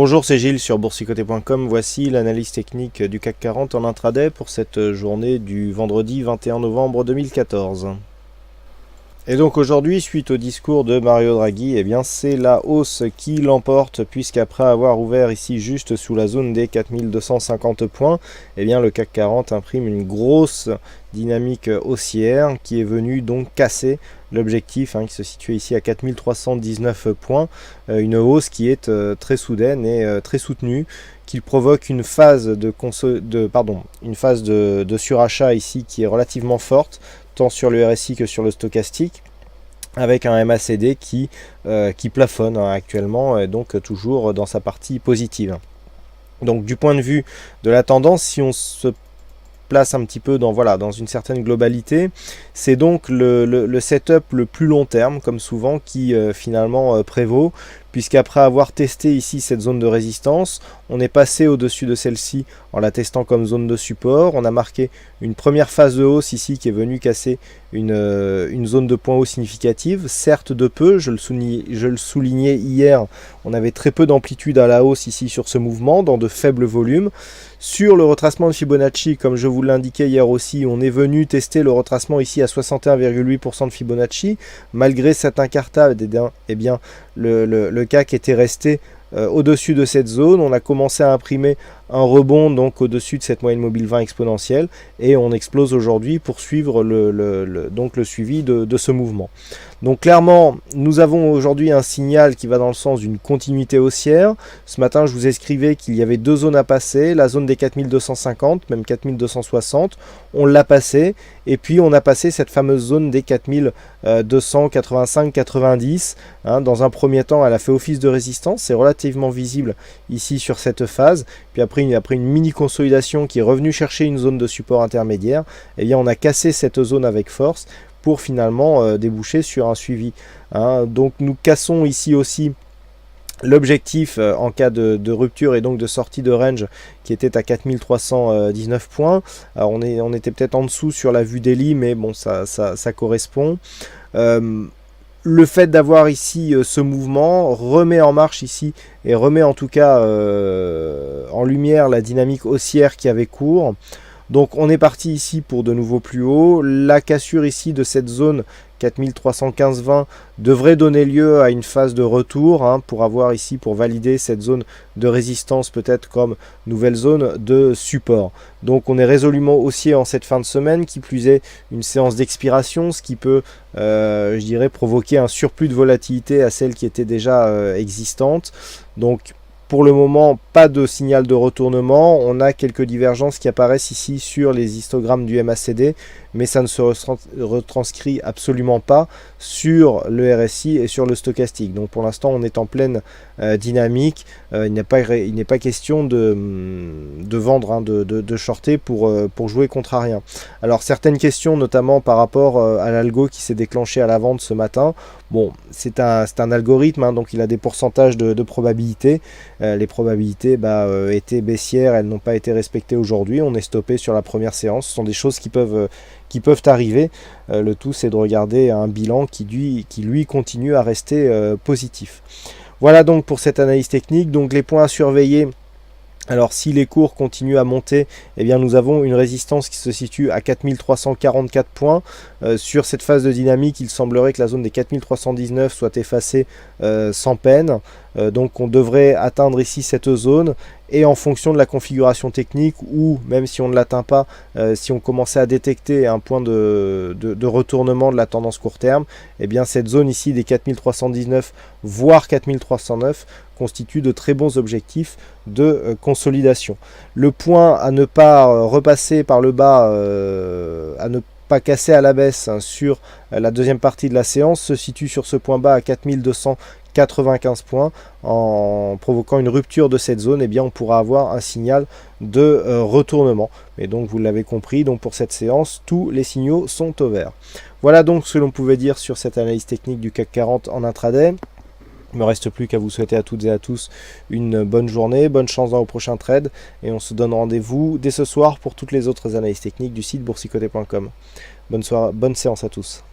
Bonjour, c'est Gilles sur boursicoté.com. Voici l'analyse technique du CAC 40 en intraday pour cette journée du vendredi 21 novembre 2014. Et donc aujourd'hui, suite au discours de Mario Draghi, eh bien c'est la hausse qui l'emporte, puisqu'après avoir ouvert ici juste sous la zone des 4250 points, eh bien le CAC 40 imprime une grosse dynamique haussière qui est venue donc casser l'objectif qui se situe ici à 4319 points, une hausse qui est très soudaine et très soutenue, qui provoque une phase de surachat ici qui est relativement forte, tant sur le RSI que sur le stochastique, avec un MACD qui plafonne actuellement, et donc toujours dans sa partie positive. Donc du point de vue de la tendance, si on se place un petit peu dans une certaine globalité, c'est donc le setup le plus long terme, comme souvent, qui finalement prévaut, puisqu'après avoir testé ici cette zone de résistance, on est passé au-dessus de celle-ci en la testant comme zone de support. On a marqué une première phase de hausse ici qui est venue casser une zone de point haut significative, certes de peu, je le soulignais hier, on avait très peu d'amplitude à la hausse ici sur ce mouvement, dans de faibles volumes. Sur le retracement de Fibonacci, comme je vous l'indiquais hier aussi, on est venu tester le retracement ici à 61,8% de Fibonacci. Malgré cet incartade, eh bien, le CAC était resté au-dessus de cette zone. On a commencé à imprimer un rebond donc au-dessus de cette moyenne mobile 20 exponentielle, et on explose aujourd'hui pour suivre le suivi de ce mouvement. Donc clairement, nous avons aujourd'hui un signal qui va dans le sens d'une continuité haussière. Ce matin, je vous écrivais qu'il y avait deux zones à passer, la zone des 4250, même 4260, on l'a passé, et puis on a passé cette fameuse zone des 4285-90. Dans un premier temps, elle a fait office de résistance, c'est relativement visible ici sur cette phase, puis après une mini consolidation qui est revenue chercher une zone de support intermédiaire, et bien on a cassé cette zone avec force pour finalement déboucher sur un suivi. Donc nous cassons ici aussi l'objectif en cas de rupture et donc de sortie de range qui était à 4319 points. Alors on était peut-être en dessous sur la vue daily, mais bon, ça correspond. Le fait d'avoir ici ce mouvement remet en marche ici, et remet en tout cas en lumière la dynamique haussière qui avait cours. Donc on est parti ici pour de nouveaux plus hauts. La cassure ici de cette zone 4315-20 devrait donner lieu à une phase de retour pour valider cette zone de résistance peut-être comme nouvelle zone de support. Donc on est résolument haussier en cette fin de semaine, qui plus est une séance d'expiration, ce qui peut je dirais provoquer un surplus de volatilité à celle qui était déjà existante. Donc pour le moment, pas de signal de retournement. On a quelques divergences qui apparaissent ici sur les histogrammes du MACD, mais ça ne se retranscrit absolument pas sur le RSI et sur le stochastique. Donc pour l'instant, on est en pleine dynamique. Il n'est pas question de vendre, de shorter pour jouer contre rien. Alors certaines questions, notamment par rapport à l'algo qui s'est déclenché à la vente ce matin. Bon, c'est un algorithme, donc il a des pourcentages de probabilité. Les probabilités étaient baissières, elles n'ont pas été respectées aujourd'hui. On est stoppé sur la première séance. Ce sont des choses qui peuvent arriver. Le tout, c'est de regarder un bilan qui lui continue à rester positif. Voilà donc pour cette analyse technique. Donc les points à surveiller. Alors si les cours continuent à monter, eh bien nous avons une résistance qui se situe à 4344 points. Sur cette phase de dynamique, il semblerait que la zone des 4319 soit effacée sans peine. Donc on devrait atteindre ici cette zone, et en fonction de la configuration technique, ou même si on ne l'atteint pas, si on commençait à détecter un point de retournement de la tendance court terme, eh bien cette zone ici des 4319 voire 4309 constitue de très bons objectifs de consolidation. Le point à ne pas repasser par le bas, à ne pas casser à la baisse sur la deuxième partie de la séance, se situe sur ce point bas à 4295 points. En provoquant une rupture de cette zone, eh bien on pourra avoir un signal de retournement. Et donc vous l'avez compris, donc pour cette séance, tous les signaux sont au vert. Voilà donc ce que l'on pouvait dire sur cette analyse technique du CAC 40 en intraday. Il ne me reste plus qu'à vous souhaiter à toutes et à tous une bonne journée, bonne chance dans vos prochains trades, et on se donne rendez-vous dès ce soir pour toutes les autres analyses techniques du site boursicoté.com. Bonne séance à tous.